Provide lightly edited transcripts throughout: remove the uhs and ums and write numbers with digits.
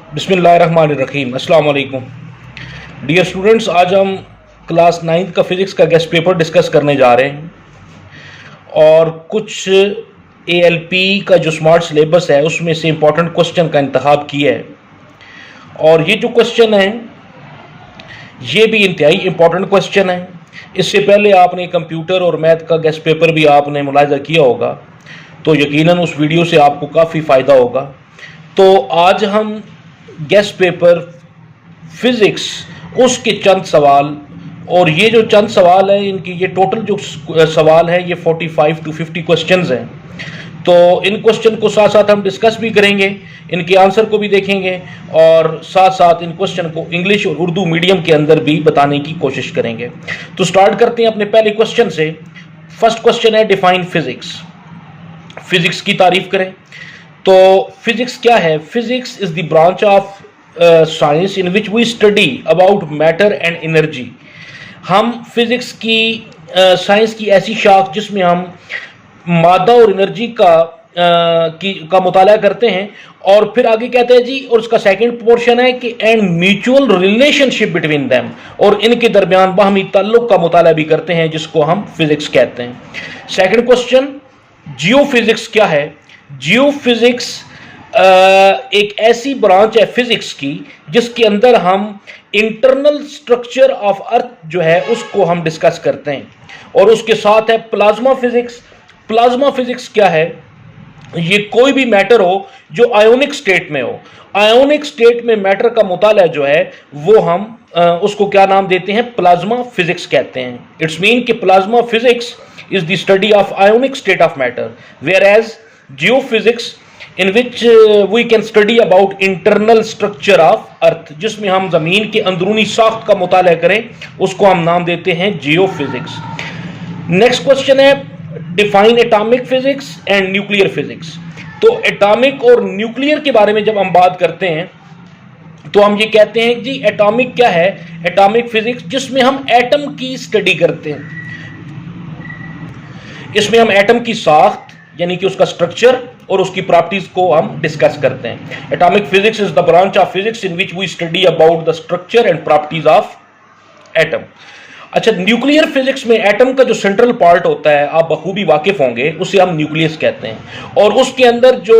बिस्मिल्लाहिर्रहमानिर्रहीम। अस्सलाम वालेकुम डियर स्टूडेंट्स, आज हम क्लास 9th का फिज़िक्स का गेस्ट पेपर डिस्कस करने जा रहे हैं और कुछ ALP का जो स्मार्ट सिलेबस है उसमें से इम्पॉर्टेंट क्वेश्चन का इंतखाब किया है। और ये जो क्वेश्चन है ये भी इंतहाई इम्पॉर्टेंट क्वेश्चन है। इससे पहले आपने कंप्यूटर और मैथ का गेस्ट पेपर भी आपने मुलाहिजा किया होगा, तो यकीनन उस वीडियो से आपको काफ़ी फ़ायदा होगा। तो आज हम गेस्ट पेपर फिज़िक्स उसके चंद सवाल, और ये जो चंद सवाल हैं इनकी ये टोटल जो सवाल है ये 45 to 50 क्वेश्चंस हैं। तो इन क्वेश्चन को साथ साथ हम डिस्कस भी करेंगे, इनके आंसर को भी देखेंगे और साथ साथ इन क्वेश्चन को इंग्लिश और उर्दू मीडियम के अंदर भी बताने की कोशिश करेंगे। तो स्टार्ट करते हैं अपने पहले क्वेश्चन से। फर्स्ट क्वेश्चन है डिफाइन फिजिक्स। फिजिक्स की तारीफ करें। तो फिजिक्स क्या है? Physics is the branch of science in which we study about matter and energy. हम फिजिक्स की साइंस की ऐसी शाख जिसमें हम मादा और एनर्जी का मुताला करते हैं। और फिर आगे कहते हैं जी, और उसका सेकंड पोर्शन है कि and mutual relationship between them, और इनके दरमियान बाहमी ताल्लुक का मुताला भी करते हैं, जिसको हम फिजिक्स कहते हैं। सेकंड क्वेश्चन, जियोफिजिक्स क्या है? जियोफिजिक्स एक ऐसी ब्रांच है फिजिक्स की जिसके अंदर हम इंटरनल स्ट्रक्चर ऑफ अर्थ जो है उसको हम डिस्कस करते हैं। और उसके साथ है प्लाज्मा फिजिक्स। प्लाज्मा फिजिक्स क्या है? ये कोई भी मैटर हो जो आयोनिक स्टेट में हो, आयोनिक स्टेट में मैटर का मुताला जो है वो हम उसको क्या नाम देते हैं? प्लाज्मा फिजिक्स कहते हैं। इट्स मीन कि plasma physics is the study of ionic state of matter, whereas geophysics in which we can study about internal structure of earth, जिसमें हम जमीन के अंदरूनी साख्त का मुताला करें, उसको हम नाम देते हैं जियोफिजिक्स। नेक्स्ट क्वेश्चन है define atomic physics and nuclear physics. तो एटॉमिक और न्यूक्लियर के बारे में जब हम बात करते हैं तो हम ये कहते हैं जी एटॉमिक क्या है? एटॉमिक फिजिक्स जिसमें हम एटम की स्टडी करते हैं। इसमें हम एटम की साख्त यानी कि उसका स्ट्रक्चर और उसकी प्रॉपर्टीज को हम डिस्कस करते हैं। Atomic physics is the branch of physics in which we study about the structure and properties of atom. अच्छा, न्यूक्लियर फिजिक्स में एटम का जो सेंट्रल पार्ट होता है, आप बखूबी वाकिफ होंगे, उसे हम न्यूक्लियस कहते हैं। और उसके अंदर जो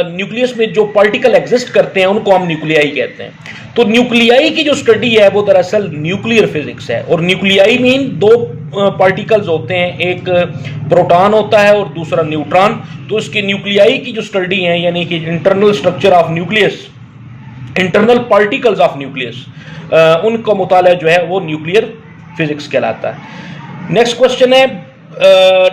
न्यूक्लियस में जो पार्टिकल एग्जिस्ट करते हैं उनको हम न्यूक्लियाई कहते हैं। तो न्यूक्लियाई की जो स्टडी है वो दरअसल न्यूक्लियर फिजिक्स है। और न्यूक्लियाई मीन दो पार्टिकल्स होते हैं, एक प्रोटॉन होता है और दूसरा न्यूट्रॉन। तो इसके न्यूक्लियाई की जो स्टडी है यानी कि internal structure of nucleus, internal particles of nucleus, उनका मुताला जो है वो न्यूक्लियर फिजिक्स कहलाता है। नेक्स्ट क्वेश्चन है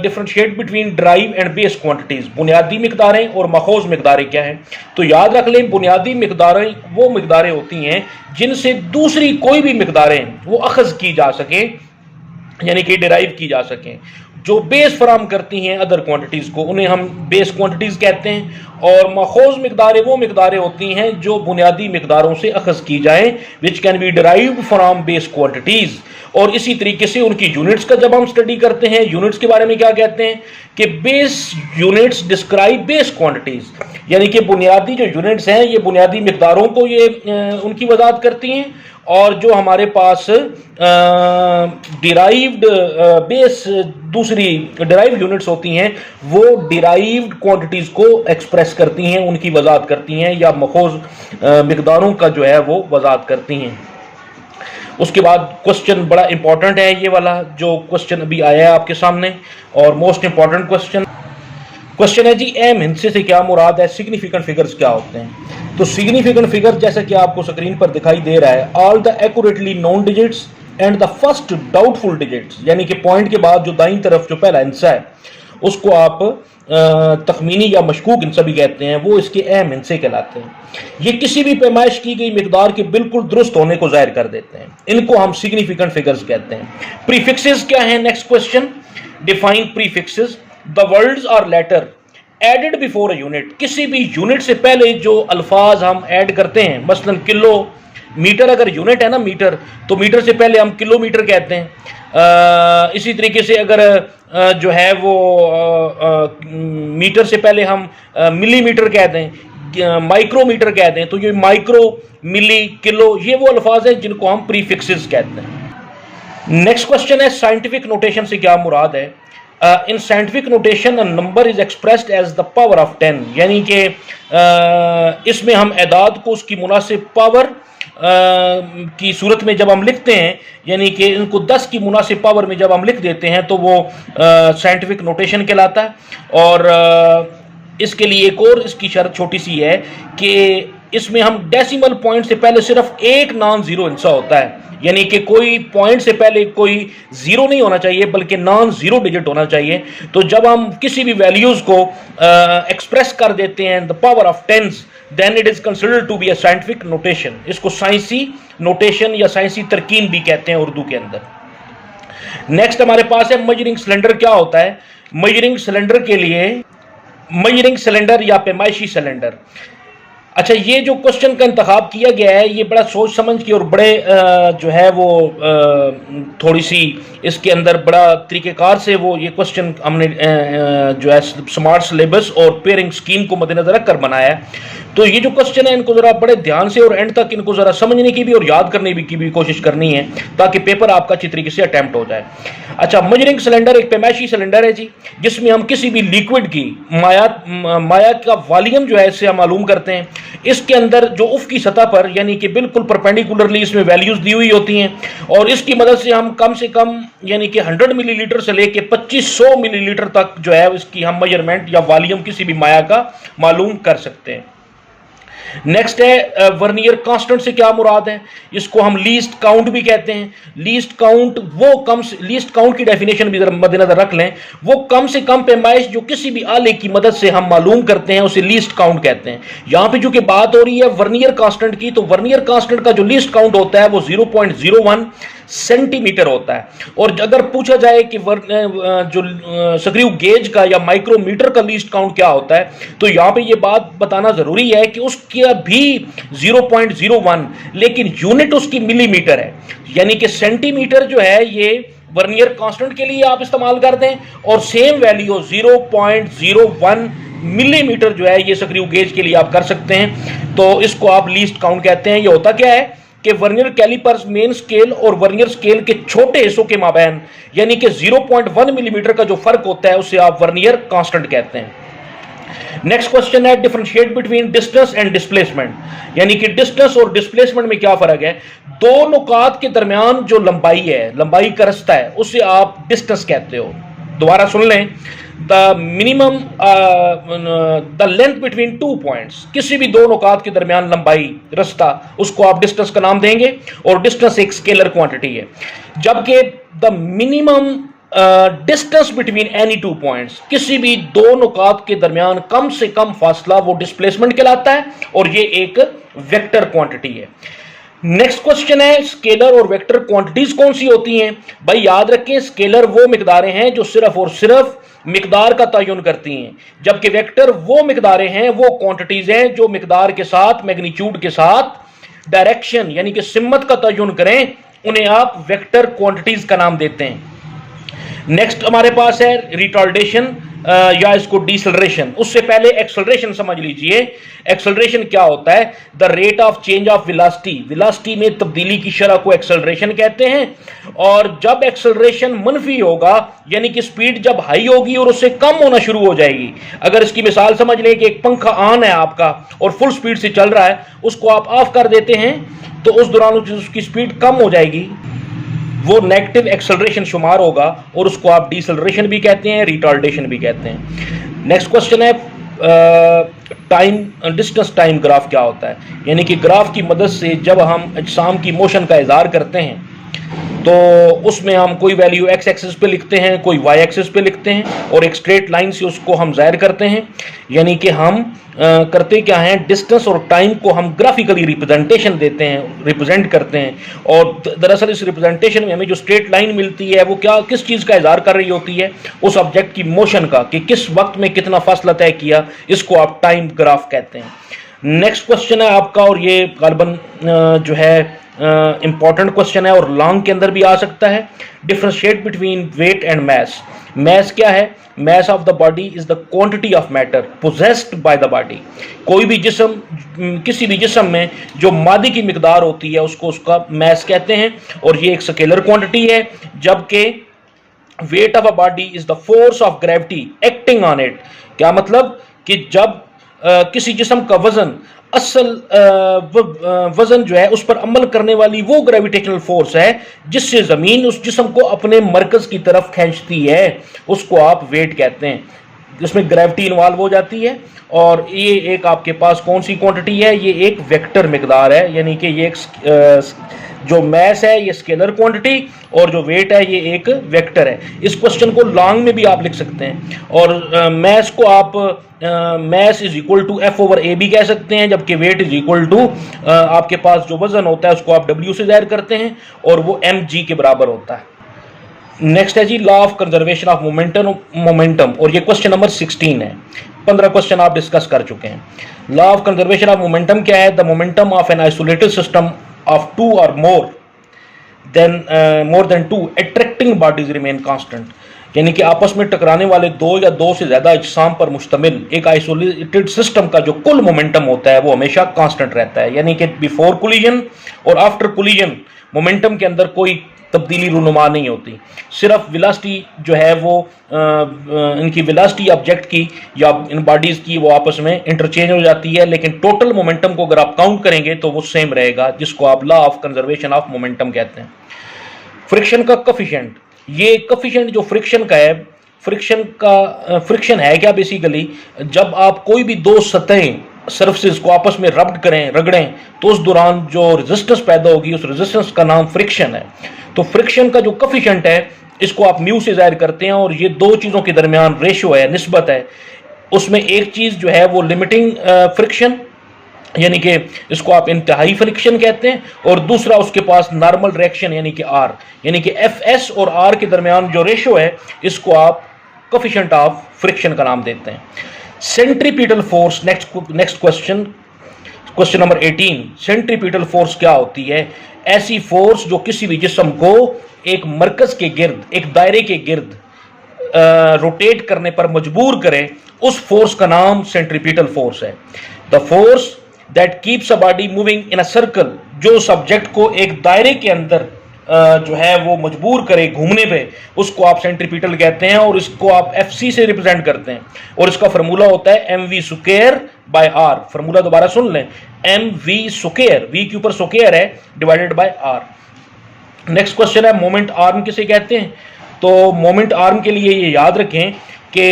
differentiate between drive and base quantities. बुनियादी मिकदारें और मखौज मिकदारें क्या हैं? तो याद रख लें, बुनियादी मिकदारें वो मिकदारें होती हैं जिनसे दूसरी कोई भी मिकदारें वो अखज़ की जा सकें, यानी कि डिराइव की जा सकें। जो बेस फराम करती हैं अदर क्वांटिटीज़ को, उन्हें हम बेस क्वांटिटीज़ कहते हैं। और मखौज मिकदारें वो मिकदारें होती हैं जो बुनियादी मिकदारों से अखज़ की जाएं, which can be derived from base quantities. और इसी तरीके से उनकी यूनिट्स का जब हम स्टडी करते हैं, यूनिट्स के बारे में क्या कहते हैं कि base units describe base quantities, यानी कि बुनियादी जो यूनिट्स हैं ये बुनियादी मिकदारों को ये उनकी वजाहत करती हैं। और जो हमारे पास डिराइव्ड बेस दूसरी डिराइव्ड यूनिट्स होती हैं वो डिराइव्ड क्वांटिटीज़ को एक्सप्रेस करती हैं, उनकी वजाहत करती हैं, या मखौज मिकदारों का जो है वो वजाहत करती हैं। उसके बाद क्वेश्चन बड़ा इंपॉर्टेंट है, ये वाला जो क्वेश्चन अभी आया है आपके सामने, और मोस्ट इंपॉर्टेंट क्वेश्चन है जी एम हिंसे से क्या मुराद है? सिग्निफिकेंट फिगर्स क्या होते हैं? तो सिग्निफिकेंट फिगर जैसा कि आपको स्क्रीन पर दिखाई दे रहा है, all the accurately known digits and the first doubtful digits, यानी कि पॉइंट के बाद जो दाईं तरफ जो पहला हिस्सा है उसको आप तखमीनी या मशकूक हिंसा भी कहते हैं, वो इसके अहम हिस्से कहलाते हैं। ये किसी भी पैमाइश की गई मिकदार के बिल्कुल दुरुस्त होने को जाहिर कर देते हैं, इनको हम सिग्निफिकेंट फिगर्स कहते हैं। प्रीफिक्सेस क्या है? Next question, define prefixes. The words are letter added before a unit. किसी भी यूनिट से पहले जो अल्फाज हम ऐड करते हैं, मसलन किलो मीटर अगर यूनिट है ना मीटर, तो मीटर से पहले हम किलोमीटर कहते हैं। इसी तरीके से अगर जो है वो मीटर से पहले हम मिलीमीटर कहते हैं। माइक्रोमीटर कहते हैं, तो ये माइक्रो, मिली, किलो, ये वो अल्फाज हैं जिनको हम प्रीफिक्सेस कहते हैं। नेक्स्ट क्वेश्चन है साइंटिफिक नोटेशन से क्या मुराद है। In scientific notation number is expressed as the power of 10, यानी कि इसमें हम एदाद को उसकी मुनासिब पावर की सूरत में जब हम लिखते हैं, यानी कि इनको 10 की मुनासिब पावर में जब हम लिख देते हैं तो वो साइंटिफिक नोटेशन कहलाता है। और इसके लिए एक और इसकी शर्त छोटी सी है कि इसमें हम डेसिमल पॉइंट से पहले सिर्फ एक नॉन ज़ीरो हिस्सा होता है, यानी कि कोई पॉइंट से पहले कोई ज़ीरो नहीं होना चाहिए बल्कि नॉन ज़ीरो डिजिट होना चाहिए। तो जब हम किसी भी वैल्यूज़ को एक्सप्रेस कर देते हैं the power of tens, then it is considered to be a scientific notation. इसको साइंसी नोटेशन या साइंसी तरकीन भी कहते हैं उर्दू के अंदर। नेक्स्ट हमारे पास है मेजरिंग सिलेंडर। क्या होता है मेजरिंग सिलेंडर के लिए? मेजरिंग सिलेंडर या पैमाइशी सिलेंडर। अच्छा, ये जो क्वेश्चन का इंतखाब किया गया है ये बड़ा सोच समझ के और बड़े जो है वो थोड़ी सी इसके अंदर बड़ा तरीक़ेकार से वो ये क्वेश्चन हमने जो है स्मार्ट सिलेबस और पेयरिंग स्कीम को मद्देनजर रखकर बनाया है। तो ये जो क्वेश्चन है इनको ज़रा बड़े ध्यान से और एंड तक इनको ज़रा समझने की भी और याद करने की भी कोशिश करनी है ताकि पेपर आपका अच्छी तरीके से अटैम्प्ट हो जाए। अच्छा, मेजरिंग सिलेंडर एक पैमाइशी सिलेंडर है जी, जिसमें हम किसी भी लिक्विड की माया का वॉल्यूम जो है इससे हम मालूम करते हैं। इसके अंदर जो उफ की सतह पर यानी कि बिल्कुल परपेंडिकुलरली इसमें वैल्यूज दी हुई होती हैं और इसकी मदद से हम कम से कम यानी कि 100 मिलीलीटर से लेके 2500 मिलीलीटर तक जो है इसकी हम मेजरमेंट या वॉल्यूम किसी भी माया का मालूम कर सकते हैं। नेक्स्ट है वर्नियर कांस्टेंट से क्या मुराद है? इसको हम लीस्ट काउंट भी कहते हैं। लीस्ट काउंट लीस्ट काउंट की डेफिनेशन भी मद्देनजर रख लें, वो कम से कम पैमाइश जो किसी भी आले की मदद से हम मालूम करते हैं उसे लीस्ट काउंट कहते हैं। यहां पे जो कि बात हो रही है वर्नियर कांस्टेंट की, तो वर्नियर कांस्टेंट का जो लीस्ट काउंट होता है वो 0.01 सेंटीमीटर होता है। और अगर पूछा जाए कि जो स्क्रू गेज का या माइक्रोमीटर का लीस्ट काउंट क्या होता है, तो यहां पे ये बात बताना जरूरी है कि उसका भी 0.01, लेकिन यूनिट उसकी मिलीमीटर है, यानी कि सेंटीमीटर जो है ये वर्नियर कांस्टेंट के लिए आप इस्तेमाल कर दें और सेम वैल्यू 0.01 मिलीमीटर जो है ये स्क्रू गेज के लिए आप कर सकते हैं। तो इसको आप लीस्ट काउंट कहते हैं। ये होता क्या है कि वर्नियर कैलिपर्स मेन स्केल और वर्नियर स्केल के छोटे हिस्सों के माबैन यानी कि 0.1 मिलीमीटर का जो फर्क होता है उसे आप वर्नियर कांस्टेंट कहते हैं। नेक्स्ट क्वेश्चन है differentiate between distance and displacement, यानी कि डिस्टेंस और डिस्प्लेसमेंट में क्या फर्क है। दो नुकात के दरमियान जो लंबाई है, लंबाई का रास्ता है, उसे आप डिस्टेंस कहते हो। दोबारा सुन लें, the minimum the length between 2 points, किसी भी दो नुकात के दरमियान लंबाई रास्ता, उसको आप डिस्टेंस का नाम देंगे और डिस्टेंस एक स्केलर क्वांटिटी है। जबकि the minimum distance between any 2 points, किसी भी दो नुकात के दरमियान कम से कम फासला, वो डिस्प्लेसमेंट कहलाता है और ये एक वेक्टर क्वांटिटी है। नेक्स्ट क्वेश्चन है स्केलर और वेक्टर क्वांटिटीज कौन सी होती हैं। भाई याद रखें, स्केलर वो मिकदारें हैं जो सिर्फ और सिर्फ मिकदार का तयन करती हैं, जबकि वेक्टर वो मिकदारें हैं, वो क्वांटिटीज हैं जो मिकदार के साथ, मैग्नीट्यूड के साथ डायरेक्शन यानी कि सिमत का तयन करें, उन्हें आप वेक्टर क्वांटिटीज का नाम देते हैं। नेक्स्ट हमारे पास है रिटार्डेशन या इसको डिसलरेशन। उससे पहले एक्सेलरेशन समझ लीजिए। एक्सेलरेशन क्या होता है? The rate of change of velocity, velocity में तब्दीली की शरह को एक्सेलरेशन कहते हैं। और जब एक्सेलरेशन मनफी होगा यानी कि स्पीड जब हाई होगी और उससे कम होना शुरू हो जाएगी। अगर इसकी मिसाल समझ लें कि एक पंखा ऑन है आपका और फुल स्पीड से चल रहा है, उसको आप ऑफ कर देते हैं तो उस दौरान उसकी स्पीड कम हो जाएगी, वो नेगेटिव एक्सेलरेशन शुमार होगा और उसको आप डिसलरेशन भी कहते हैं, रिटार्डेशन भी कहते हैं। नेक्स्ट क्वेश्चन है टाइम डिस्टेंस टाइम ग्राफ क्या होता है। यानी कि ग्राफ की मदद से जब हम अजसाम की मोशन का इज़हार करते हैं तो उसमें हम कोई वैल्यू एक्स एक्सिस पे लिखते हैं, कोई वाई एक्सिस पे लिखते हैं और एक स्ट्रेट लाइन से उसको हम ज़ाहिर करते हैं। यानी कि हम करते क्या हैं, डिस्टेंस और टाइम को हम ग्राफिकली रिप्रेजेंटेशन देते हैं, रिप्रेजेंट करते हैं। और दरअसल इस रिप्रेजेंटेशन में हमें जो स्ट्रेट लाइन मिलती है वो क्या, किस चीज़ का इज़हार कर रही होती है, उस ऑब्जेक्ट की मोशन का, कि किस वक्त में कितना फासला तय किया, इसको आप टाइम ग्राफ कहते हैं। नेक्स्ट क्वेश्चन है आपका, और ये गालिबन जो है इंपॉर्टेंट क्वेश्चन है और लॉन्ग के अंदर भी आ सकता है। Differentiate between weight and mass. Mass क्या है? Mass of the body is the quantity of matter possessed by the body. कोई भी जिस्म, किसी भी जिस्म में जो मादे की मिकदार होती है उसको उसका मैस कहते हैं, और ये एक स्केलर क्वांटिटी है। जबकि weight of a body is the force of gravity acting on it. क्या मतलब कि जब किसी जिस्म का वजन, असल वजन जो है उस पर अमल करने वाली वो ग्रेविटेशनल फोर्स है जिससे जमीन उस जिस्म को अपने मरकज की तरफ खींचती है, उसको आप वेट कहते हैं। इसमें ग्रेविटी इन्वॉल्व हो जाती है। और ये एक आपके पास कौन सी क्वांटिटी है? ये एक वेक्टर मिकदार है, यानी कि ये एक जो मैस है ये स्केलर क्वांटिटी, और जो वेट है ये एक वेक्टर है। इस क्वेश्चन को लॉन्ग में भी आप लिख सकते हैं, और मैस को आप mass is equal to F over A भी कह सकते हैं, जबकि वेट इज इक्वल टू आपके पास जो वजन होता है उसको आप डब्ल्यू से जाहिर करते हैं, और वो एम जी के बराबर होता है। नेक्स्ट है जी law of conservation of momentum, और ये क्वेश्चन नंबर 16 है। 15 क्वेश्चन आप डिस्कस कर चुके हैं। Law of conservation of momentum क्या है? The momentum of an isolated system of two or more than two attracting bodies remain constant. यानी कि आपस में टकराने वाले दो या दो से ज्यादा अजसाम पर मुश्तमिल एक आइसोलेटेड सिस्टम का जो कुल मोमेंटम होता है वो हमेशा कांस्टेंट रहता है। यानी कि बिफोर कोलिजन और आफ्टर कोलिजन मोमेंटम के अंदर कोई तब्दीली रूनुमा नहीं होती। सिर्फ वेलोसिटी जो है वो इनकी वेलोसिटी ऑब्जेक्ट की या इन बॉडीज़ की वो आपस में इंटरचेंज हो जाती है, लेकिन टोटल मोमेंटम को अगर आप काउंट करेंगे तो वो सेम रहेगा, जिसको आप law of conservation of momentum कहते हैं। फ्रिक्शन का कफिशिएंट, ये कफिशिएंट जो फ्रिक्शन का है, फ्रिक्शन है क्या? बेसिकली जब आप कोई भी दो सतहें सर्फेस को आपस में रब्ड करें, रगड़ें, तो उस दौरान जो रेजिस्टेंस पैदा होगी उस रेजिस्टेंस का नाम फ्रिक्शन है। तो फ्रिक्शन का जो कफिशिएंट है इसको आप म्यू से जाहिर करते हैं, और ये दो चीज़ों के दरमियान रेशो है, निस्बत है। उसमें एक चीज़ जो है वो लिमिटिंग फ्रिक्शन, यानी कि इसको आप इंतहाई फ्रिक्शन कहते हैं, और दूसरा उसके पास नॉर्मल रिएक्शन यानी कि आर, यानी कि एफ एस और आर के दरमियान जो रेशो है इसको आप कफिशिएंट ऑफ फ्रिक्शन का नाम देते हैं। Centripetal force, next question number 18। Centripetal force क्या होती है? ऐसी फोर्स जो किसी भी जिस्म को एक मरकज के गिर्द, एक दायरे के गिर्द रोटेट करने पर मजबूर करे, उस फोर्स का नाम सेंट्रीपिटल फोर्स है। The force that keeps a body moving in a circle, जो सब्जेक्ट को एक दायरे के अंदर जो है वो मजबूर करे घूमने पे, उसको आप सेंट्रीपिटल कहते हैं, और इसको आप एफ सी से रिप्रेजेंट करते हैं, और इसका फार्मूला होता है M V square by R. Formula दोबारा सुन लें, एम वी स्क्वायर, वी के ऊपर स्क्वायर है, divided by R. Next question है मोमेंट आर्म किसे कहते हैं? तो मोमेंट आर्म के लिए ये याद रखें कि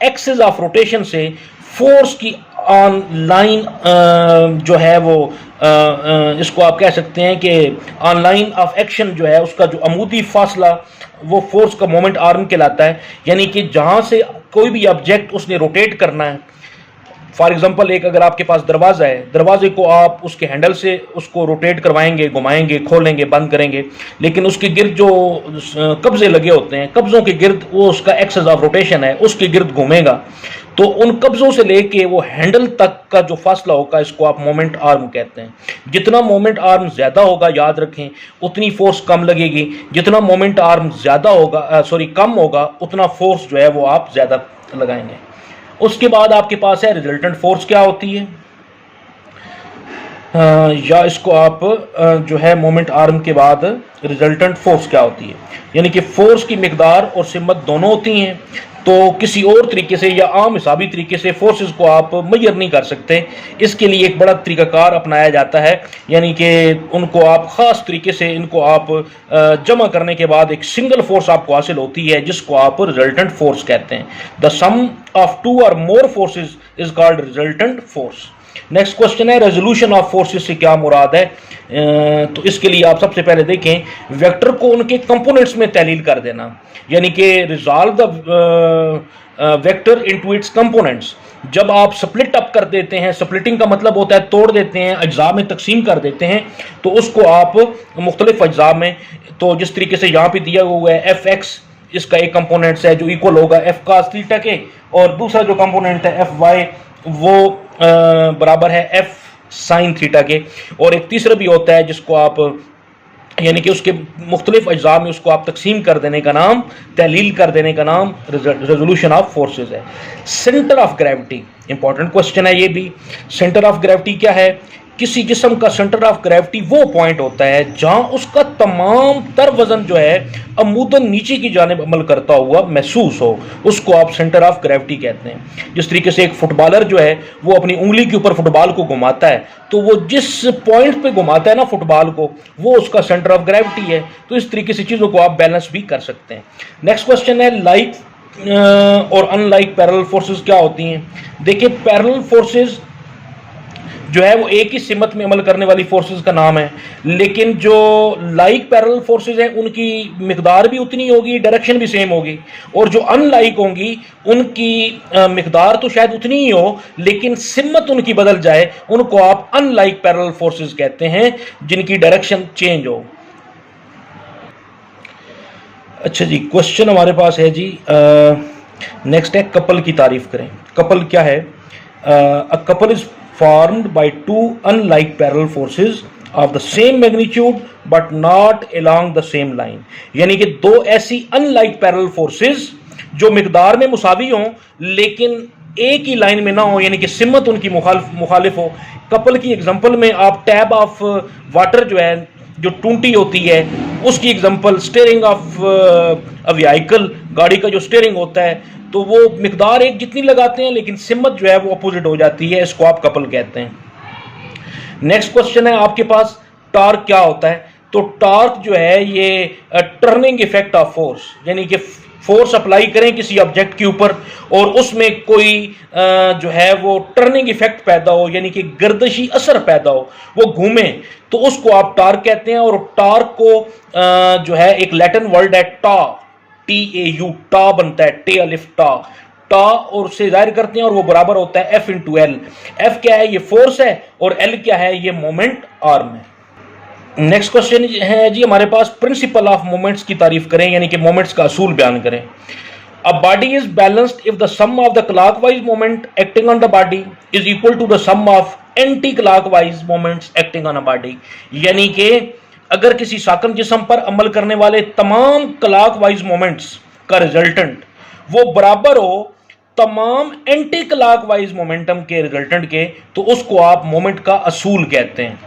एक्सिस ऑफ रोटेशन से फोर्स की ऑन लाइन जो है वो इसको आप कह सकते हैं कि ऑन लाइन ऑफ एक्शन जो है उसका जो अमूदी फासला वो फोर्स का मोमेंट आर्म कहलाता है। यानी कि जहाँ से कोई भी ऑब्जेक्ट उसने रोटेट करना है, फॉर एग्जांपल एक अगर आपके पास दरवाज़ा है, दरवाजे को आप उसके हैंडल से उसको रोटेट करवाएंगे, घुमाएंगे, खोलेंगे, बंद करेंगे, लेकिन उसके गिर्द जो कब्जे लगे होते हैं, कब्जों के गिर्द वो उसका एक्सेस ऑफ रोटेशन है, उसके गिर्द घूमेगा, तो उन कब्जों से लेके वो हैंडल तक का जो फासला होगा इसको आप मोमेंट आर्म कहते हैं। जितना मोमेंट आर्म ज़्यादा होगा, याद रखें, उतनी फोर्स कम लगेगी। जितना मोमेंट आर्म ज़्यादा होगा कम होगा, उतना फोर्स जो है वो आप ज़्यादा लगाएंगे। उसके बाद आपके पास है रिजल्टेंट फोर्स क्या होती है, या इसको आप जो है मोमेंट आर्म के बाद रिजल्टेंट फोर्स क्या होती है। यानी कि फोर्स की मिकदार और सिमत दोनों होती हैं, तो किसी और तरीके से या आम हिसाबी तरीके से फोर्सेस को आप मेजर नहीं कर सकते। इसके लिए एक बड़ा तरीकाकार अपनाया जाता है, यानी कि उनको आप ख़ास तरीके से इनको आप जमा करने के बाद एक सिंगल फोर्स आपको हासिल होती है, जिसको आप रिजल्टेंट फोर्स कहते हैं। The sum of two or more forces is called resultant force. Next question है रेजोल्यूशन ऑफ फोर्सेस से क्या मुराद है? तो इसके लिए आप सबसे पहले देखें वेक्टर को उनके कंपोनेंट्स में तहलील कर देना, यानी कि resolve the vector into its components. जब आप स्प्लिट अप कर देते हैं, स्प्लिटिंग का मतलब होता है तोड़ देते हैं, अज्जा में तकसीम कर देते हैं, तो उसको आप मुख्तलिफ अज्जा में, तो जिस तरीके से यहाँ पे दिया हुआ है एफ एक्स, इसका एक कंपोनेंट्स है जो इक्वल होगा एफ कास थीटा के, और दूसरा जो कंपोनेंट है एफ वाई वो बराबर है एफ साइन थीटा के, और एक तीसरा भी होता है जिसको आप यानी कि उसके मुख्तलिफ अज्जा में उसको आप तकसीम कर देने का नाम, तहलील कर देने का नाम रेजोल्यूशन ऑफ फोर्सेस है। Centre of gravity, important question है ये भी। सेंटर ऑफ ग्रेविटी क्या है? किसी जिस्म का सेंटर ऑफ ग्रेविटी वो पॉइंट होता है जहां उसका तमाम तर वजन जो है अमूदन नीचे की जानिब अमल करता हुआ महसूस हो, उसको आप सेंटर ऑफ ग्रेविटी कहते हैं। जिस तरीके से एक फुटबॉलर जो है वो अपनी उंगली के ऊपर फुटबॉल को घुमाता है, तो वो जिस पॉइंट पे घुमाता है ना फुटबॉल को, वो उसका सेंटर ऑफ ग्रेविटी है। तो इस तरीके से चीज़ों को आप बैलेंस भी कर सकते हैं। नेक्स्ट क्वेश्चन है, लाइक और अनलाइक पैरेलल फोर्सेस क्या होती हैं? देखिए, पैरेलल फोर्सेस जो है वो एक ही सिमत में अमल करने वाली फोर्सेस का नाम है, लेकिन जो लाइक पैरेलल फोर्सेस हैं उनकी मिकदार भी उतनी होगी, डायरेक्शन भी सेम होगी, और जो अनलाइक होंगी उनकी मिकदार तो शायद उतनी ही हो लेकिन सिमत उनकी बदल जाए, उनको आप अनलाइक पैरेलल फोर्सेस कहते हैं जिनकी डायरेक्शन चेंज हो। अच्छा जी, क्वेश्चन हमारे पास है जी, नेक्स्ट है कपल की तारीफ करें। कपल क्या है? A couple is formed by two unlike parallel forces of the same magnitude but not along the same line। यानी कि दो ऐसी unlike parallel forces जो मिकदार में मुसावी हों लेकिन एक ही लाइन में ना हो, यानी कि सिमत उनकी मुखालिफ हो। कपल की एग्जांपल में आप टैब ऑफ वाटर जो है, जो टूंटी होती है, उसकी example steering of a vehicle, गाड़ी का जो स्टीयरिंग होता है, तो वो मिकदार एक जितनी लगाते हैं लेकिन सिमत जो है वो अपोजिट हो जाती है, इसको आप कपल कहते हैं। नेक्स्ट क्वेश्चन है आपके पास, टॉर्क क्या होता है? तो टॉर्क जो है ये टर्निंग इफेक्ट ऑफ फोर्स, यानी कि फोर्स अप्लाई करें किसी ऑब्जेक्ट के ऊपर और उसमें कोई जो है वो टर्निंग इफेक्ट पैदा हो, यानी कि गर्दशी असर पैदा हो, वो घूमे, तो उसको आप टॉर्क कहते हैं। और टॉर्क को जो है एक लैटिन वर्ड है टा, TAU, टा बनता है, टे अलिफ टा, टा और उससे जाहिर करते हैं और वो बराबर होता है F इंटू एल। F क्या है? ये फोर्स है, और L क्या है? ये मोमेंट आर्म है। नेक्स्ट क्वेश्चन है जी हमारे पास, प्रिंसिपल ऑफ मोमेंट्स की तारीफ करें, यानी कि मोमेंट्स का असूल बयान करें। A body is balanced if the sum of the clockwise moment acting on the body is equal to the sum of anti clockwise moments acting on a body. यानी कि अगर किसी साकन जिस्म पर अमल करने वाले तमाम क्लॉकवाइज मोमेंट्स का रिजल्टेंट वो बराबर हो तमाम एंटी क्लॉकवाइज मोमेंटम के रिजल्टेंट के, तो उसको आप मोमेंट का असूल कहते हैं।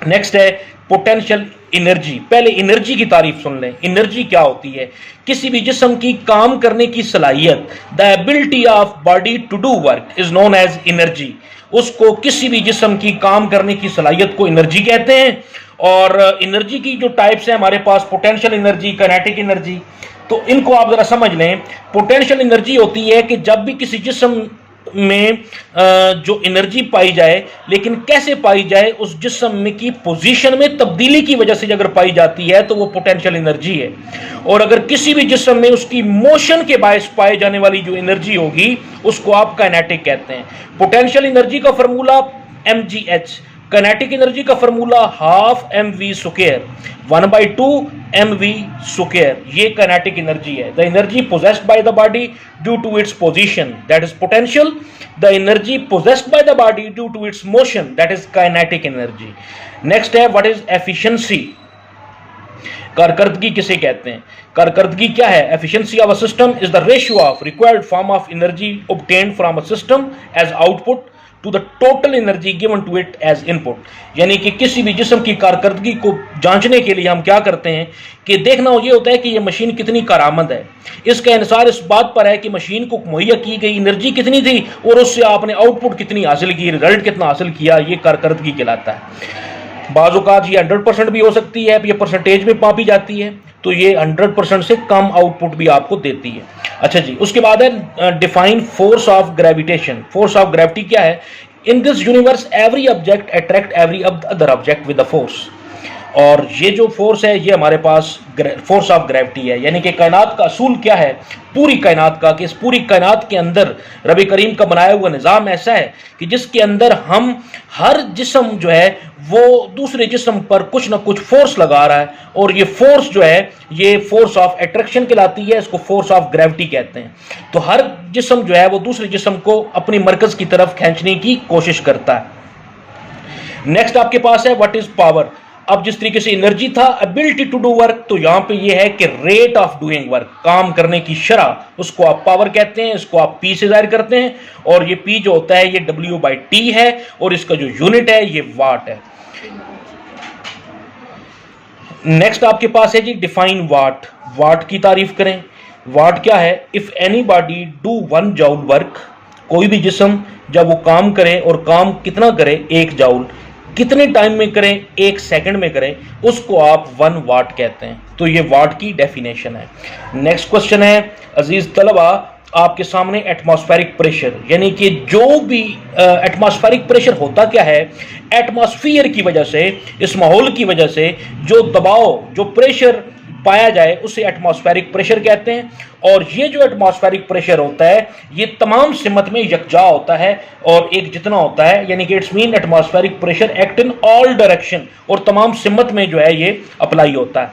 नेक्स्ट है पोटेंशियल एनर्जी। पहले एनर्जी की तारीफ सुन लें। एनर्जी क्या होती है? किसी भी जिस्म की काम करने की सलाहियत, the ability of body to do work is known as energy. उसको किसी भी जिस्म की काम करने की सलाहियत को एनर्जी कहते हैं। और एनर्जी की जो टाइप्स हैं हमारे पास, पोटेंशियल एनर्जी, काइनेटिक एनर्जी, तो इनको आप जरा समझ लें। पोटेंशियल एनर्जी होती है कि जब भी किसी जिस्म में जो एनर्जी पाई जाए, लेकिन कैसे पाई जाए, उस जिस्म की पोजीशन में तब्दीली की वजह से अगर पाई जाती है तो वो पोटेंशियल एनर्जी है। और अगर किसी भी जिस्म में उसकी मोशन के बायस पाए जाने वाली जो एनर्जी होगी उसको आप काइनेटिक कहते हैं। पोटेंशियल एनर्जी का फॉर्मूला mgh, काइनेटिक एनर्जी का formula half mv square, 1/2 mv square, ये काइनेटिक एनर्जी है। The energy possessed by the body due to its position, that is potential. The energy possessed by the body due to its motion, that is kinetic energy. Next है what is efficiency. कारकर्दगी किसे कहते हैं? कारकर्दगी क्या है? Efficiency of a system is the ratio of required form of energy obtained from a system as output to the total energy given to it as input. यानी कि किसी भी जिस्म की कारकर्दगी को जांचने के लिए हम क्या करते हैं कि देखना ये होता है कि ये मशीन कितनी कारआमद है। इसका इंसार इस बात पर है कि मशीन को मुहैया की गई एनर्जी कितनी थी और उससे आपने आउटपुट कितनी हासिल की, रिजल्ट कितना हासिल किया, ये कारकर्दगी कहलाता है। बाज़-औक़ात ये 100% भी हो सकती है, ये परसेंटेज में मापी जाती है, तो ये 100% से कम आउटपुट भी आपको देती है। अच्छा जी, उसके बाद है define force of gravitation. Force of gravity क्या है? In this universe every object attract every other object with the force. और ये जो फोर्स है ये हमारे पास फोर्स ऑफ ग्रेविटी है। यानी कि कायनात का असूल क्या है पूरी कायनात का, कि इस पूरी कायनात के अंदर रब करीम का बनाया हुआ निज़ाम ऐसा है कि जिसके अंदर हम हर जिस्म जो है वो दूसरे जिस्म पर कुछ ना कुछ फोर्स लगा रहा है, और ये फोर्स जो है ये फोर्स ऑफ अट्रैक्शन कहलाती है, इसको फोर्स ऑफ ग्रेविटी कहते हैं। तो हर जिस्म जो है वो दूसरे जिस्म को अपनी मरकज़ की तरफ खींचने की कोशिश करता है। नेक्स्ट आपके पास है व्हाट इज पावर। अब जिस तरीके से एनर्जी था एबिलिटी टू डू वर्क, तो यहां पे ये है कि रेट ऑफ डूइंग वर्क, काम करने की शरह, उसको आप पावर कहते हैं, इसको आप पी से जाहिर करते हैं, और ये पी जो होता है ये W/T है, और इसका जो यूनिट है ये वाट है। नेक्स्ट आपके पास है जी डिफाइन वाट। वाट की तारीफ करें। वाट क्या है? If any body do 1 joule work, कोई भी जिस्म जब वो काम करे, और काम कितना करे? 1 जूल, कितने टाइम में करें? 1 सेकंड में करें, उसको आप 1 वाट कहते हैं। तो ये वाट की डेफिनेशन है। नेक्स्ट क्वेश्चन है अजीज तलबा आपके सामने एटमॉस्फेरिक प्रेशर, यानी कि जो भी एटमॉस्फेरिक प्रेशर होता क्या है? एटमॉस्फेयर की वजह से, इस माहौल की वजह से जो दबाव, जो प्रेशर पाया जाए उसे एटमॉस्फेरिक प्रेशर कहते हैं। और ये जो एटमॉस्फेरिक प्रेशर होता है ये तमाम सिमत में यकजा होता है और एक जितना होता है, यानी कि it's mean atmospheric pressure act in all direction, और तमाम सिमत में जो है ये अप्लाई होता है।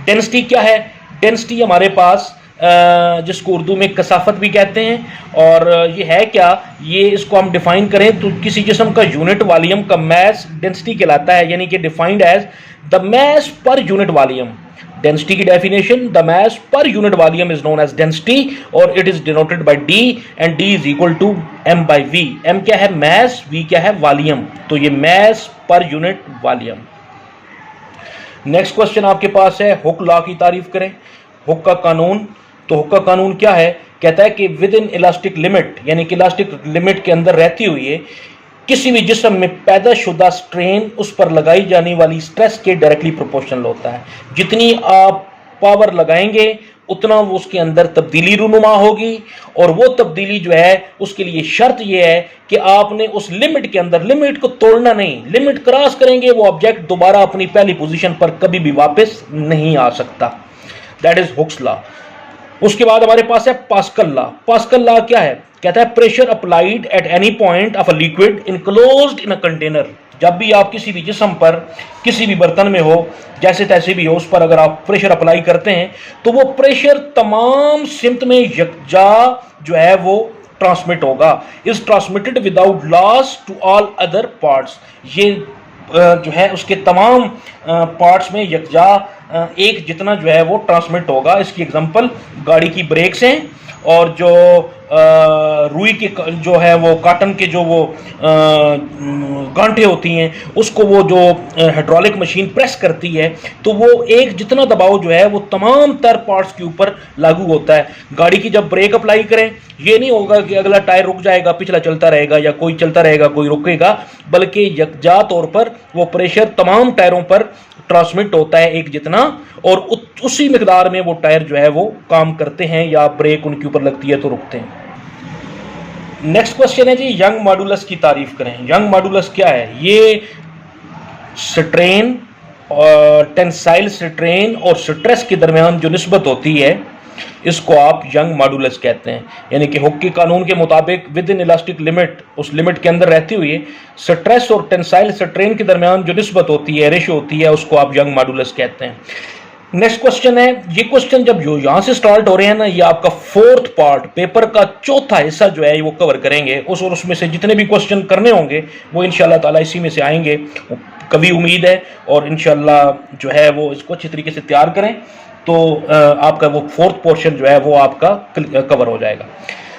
डेंसिटी क्या है? डेंसिटी हमारे पास जिसको उर्दू में कसाफत भी कहते हैं, और ये है क्या? ये इसको हम डिफाइन करें तो किसी जिस्म का यूनिट वॉल्यूम का मास डेंसिटी कहलाता है, यानी कि defined as the mass per unit volume. Density की definition, the mass per unit volume is known as density, और it is denoted by D, and D is equal to m/v। m क्या है? मास, v क्या है? Volume. तो ये मास per unit volume. Next question आपके पास है हुक लॉ की तारीफ करें। हुक का कानून। तो हुक का कानून क्या है? कहता है कि विद इन इलास्टिक लिमिट, यानी कि इलास्टिक लिमिट के अंदर रहती हुई है, किसी भी जिस्म में पैदा शुदा स्ट्रेन उस पर लगाई जाने वाली स्ट्रेस के डायरेक्टली प्रोपोर्शनल होता है। जितनी आप पावर लगाएंगे उतना वो उसके अंदर तब्दीली रूनुमा होगी, और वो तब्दीली जो है उसके लिए शर्त ये है कि आपने उस लिमिट के अंदर, लिमिट को तोड़ना नहीं, लिमिट क्रॉस करेंगे वो ऑब्जेक्ट दोबारा अपनी पहली पोजीशन पर कभी भी वापस नहीं आ सकता। That is Hooke's law. उसके बाद हमारे पास है पास्कल लॉ। पास्कल लॉ क्या है? कहता है pressure applied at any point of a liquid enclosed in a container. जब भी आप किसी भी जिस्म पर, किसी भी बर्तन में हो, जैसे तैसे भी हो, उस पर अगर आप प्रेशर अप्लाई करते हैं तो वो प्रेशर तमाम सिमत में यकजा जो है वो ट्रांसमिट होगा। Is transmitted without loss to all other parts. ये जो है उसके तमाम पार्ट्स में यकजा एक जितना जो है वो ट्रांसमिट होगा। इसकी एग्जांपल गाड़ी की ब्रेक्स हैं, और जो रुई के जो है वो कॉटन के जो वो गांठें होती हैं उसको वो जो हाइड्रोलिक मशीन प्रेस करती है, तो वो एक जितना दबाव जो है वो तमाम तर पार्ट्स के ऊपर लागू होता है। गाड़ी की जब ब्रेक अप्लाई करें, ये नहीं होगा कि अगला टायर रुक जाएगा, पिछला चलता रहेगा, या कोई चलता रहेगा कोई रुकेगा, बल्कि यकजा तौर पर वो प्रेशर तमाम टायरों पर ट्रांसमिट होता है एक जितना, और उसी मिकदार में वो टायर जो है वो काम करते हैं, या ब्रेक उनके ऊपर लगती है तो रुकते हैं। नेक्स्ट क्वेश्चन है जी यंग मॉडुलस की तारीफ करें। यंग मॉडुलस क्या है? ये स्ट्रेन, टेंसाइल स्ट्रेन और स्ट्रेस के दरमियान जो निस्बत होती है इसको आप यंग मॉडुलस कहते हैं। यानी कि हुक के कानून के मुताबिक विद इन इलास्टिक लिमिट, उस लिमिट के अंदर रहती हुई स्ट्रेस और टेंसाइल स्ट्रेन के दरमियान जो निस्बत होती है, रेशो होती है, उसको आप यंग मॉडुलस कहते हैं। नेक्स्ट क्वेश्चन है, ये क्वेश्चन जब जो यहाँ से स्टार्ट हो रहे हैं ना, ये आपका 4th पार्ट, पेपर का चौथा हिस्सा जो है वो कवर करेंगे। और उसमें से जितने भी क्वेश्चन करने होंगे वो इंशाल्लाह ताला इसी में से आएंगे, कभी उम्मीद है। और इंशाल्लाह जो है वो इसको अच्छी तरीके से तैयार करें तो आपका वो 4th पोर्शन जो है वो आपका कवर हो जाएगा।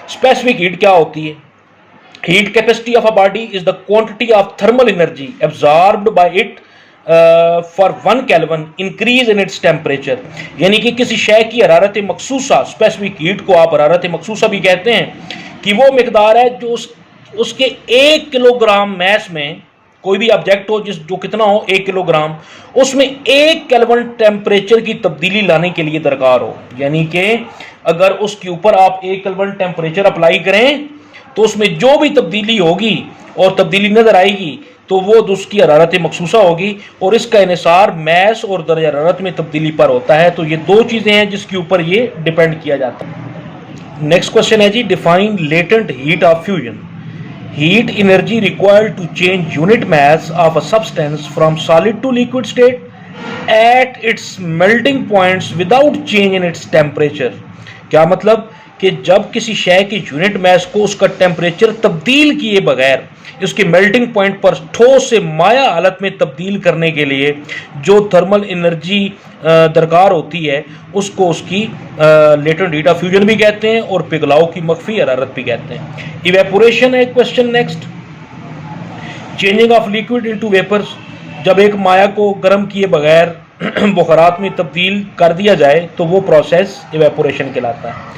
स्पेसिफिक हीट क्या होती है? Heat capacity of a body is the quantity of thermal energy absorbed bye it for 1 kelvin increase in its temperature. यानी कि किसी शय की हरारत मखसूसा, स्पेसिफिक हीट को आप हरारत मखसूसा भी कहते हैं, कि वो मिकदार है जो उसके 1 किलोग्राम मैस में, कोई भी ऑब्जेक्ट हो जो कितना हो 1 किलोग्राम, उसमें 1 केल्विन टेम्परेचर की तब्दीली लाने के लिए दरकार हो। यानी कि अगर उसके ऊपर आप 1 केल्विन टेम्परेचर अप्लाई करें तो उसमें जो भी तब्दीली होगी और तब्दीली नजर आएगी तो वो उसकी हरारत मखसूसा होगी, और इसका इन्हिसार मैस और दर्जा हरारत में तब्दीली पर होता है। तो ये 2 चीजें हैं जिसके ऊपर ये डिपेंड किया जाता है। नेक्स्ट क्वेश्चन है जी define latent heat of fusion. Heat energy required to change unit mass of a substance from solid to liquid state at its melting points without change in its temperature। क्या मतलब कि जब किसी शय की unit mass को उसका temperature तब्दील किए बगैर, इसके मेल्टिंग पॉइंट पर ठोस से माया हालत में तब्दील करने के लिए जो थर्मल एनर्जी दरकार होती है उसको उसकी लेटेंट हीट ऑफ फ्यूजन भी कहते हैं और पिघलाव की मख्फी हरारत भी कहते हैं। इवेपोरेशन है question next. Changing of liquid into vapours, जब एक माया को गर्म किए बगैर बुखारात में तब्दील कर दिया जाए तो वो प्रोसेस इवेपोरेशन कहलाता है।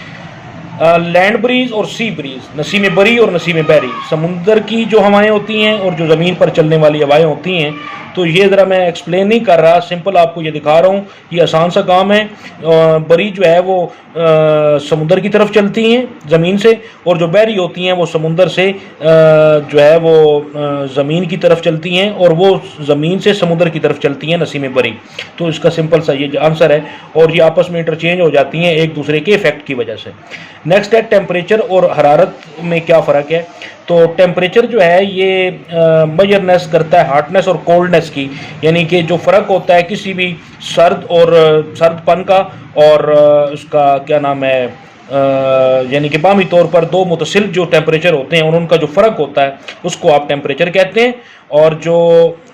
लैंड ब्रीज और सी ब्रीज, नसीम बरी और नसीम बहरी, समुंदर की जो हवाएं होती हैं और जो ज़मीन पर चलने वाली हवाएं होती हैं। तो ये ज़रा मैं एक्सप्लेन नहीं कर रहा, सिंपल आपको ये दिखा रहा हूँ, ये आसान सा काम है। बरी जो है वो समुंदर की तरफ चलती हैं ज़मीन से, और जो बहरी होती हैं वो समुंदर से जो है वो ज़मीन की तरफ चलती हैं, और वो ज़मीन से समुंदर की तरफ चलती हैं नसीम बरी। तो इसका सिंपल सा ये आंसर है, और ये आपस में इंटरचेंज हो जाती हैं एक दूसरे के इफेक्ट की वजह से। नेक्स्ट है टेम्परेचर और हरारत में क्या फ़र्क है। तो टेम्परेचर जो है ये मेजरनेस करता है हार्डनेस और कोल्डनेस की, यानी कि जो फ़र्क होता है किसी भी सर्द और सर्दपन का और उसका क्या नाम है, यानी कि बामी तौर पर दो मुतसिल जो टेम्परेचर होते हैं और उनका जो फ़र्क होता है उसको आप टेम्परेचर कहते हैं। और जो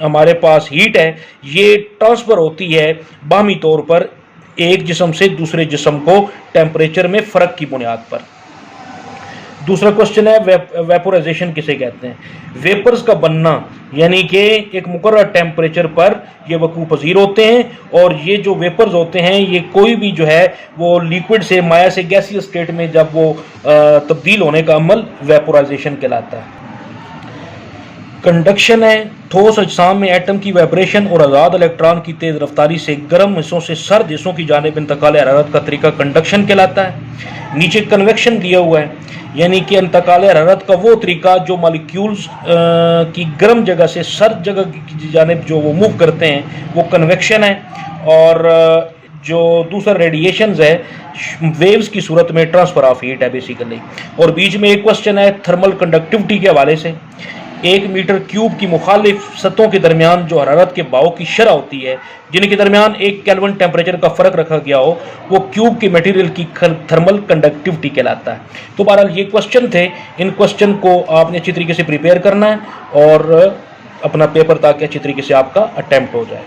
हमारे पास हीट है ये ट्रांसफ़र होती है बामी तौर पर एक जिस्म से दूसरे जिस्म को टेम्परेचर में फ़र्क की बुनियाद पर। दूसरा क्वेश्चन है वेपोराइजेशन किसे कहते हैं। वेपर्स का बनना, यानी कि एक मुकर्रर टेम्परेचर पर ये वकूफ़ पज़ीर होते हैं, और ये जो वेपर्स होते हैं ये कोई भी जो है वो लिक्विड से माया से गैसीय स्टेट में जब वो तब्दील होने का अमल वेपोराइजेशन कहलाता है। कंडक्शन है, ठोस अजसाम में एटम की वाइब्रेशन और आज़ाद इलेक्ट्रॉन की तेज़ रफ्तारी से गर्म हिस्सों से सर्द हिस्सों की जानिब इंतकाल हरारत का तरीका कंडक्शन कहलाता है। नीचे कन्वेक्शन दिया हुआ है, यानी कि इंतकाल हरारत का वो तरीका जो मालिक्यूल्स की गर्म जगह से सर्द जगह की जानिब जो वो मूव करते हैं वो कन्वेक्शन है। और जो दूसरा रेडिएशंस है वेव्स की सूरत में ट्रांसफ़र ऑफ हीट है बेसिकली। और बीच में एक क्वेश्चन है थर्मल कंडक्टिविटी के हवाले से। 1 मीटर क्यूब की मुखालिफ सतहों के दरमियान जो हरारत के बहाव की शरह होती है जिनके दरमियान 1 केल्विन टेम्परेचर का फ़र्क रखा गया हो वो क्यूब के मटेरियल की थर्मल कंडक्टिविटी कहलाता है। तो बहरहाल ये क्वेश्चन थे, इन क्वेश्चन को आपने अच्छी तरीके से प्रिपेयर करना है और अपना पेपर ताकि अच्छी तरीके से आपका अटैम्प्ट हो जाए।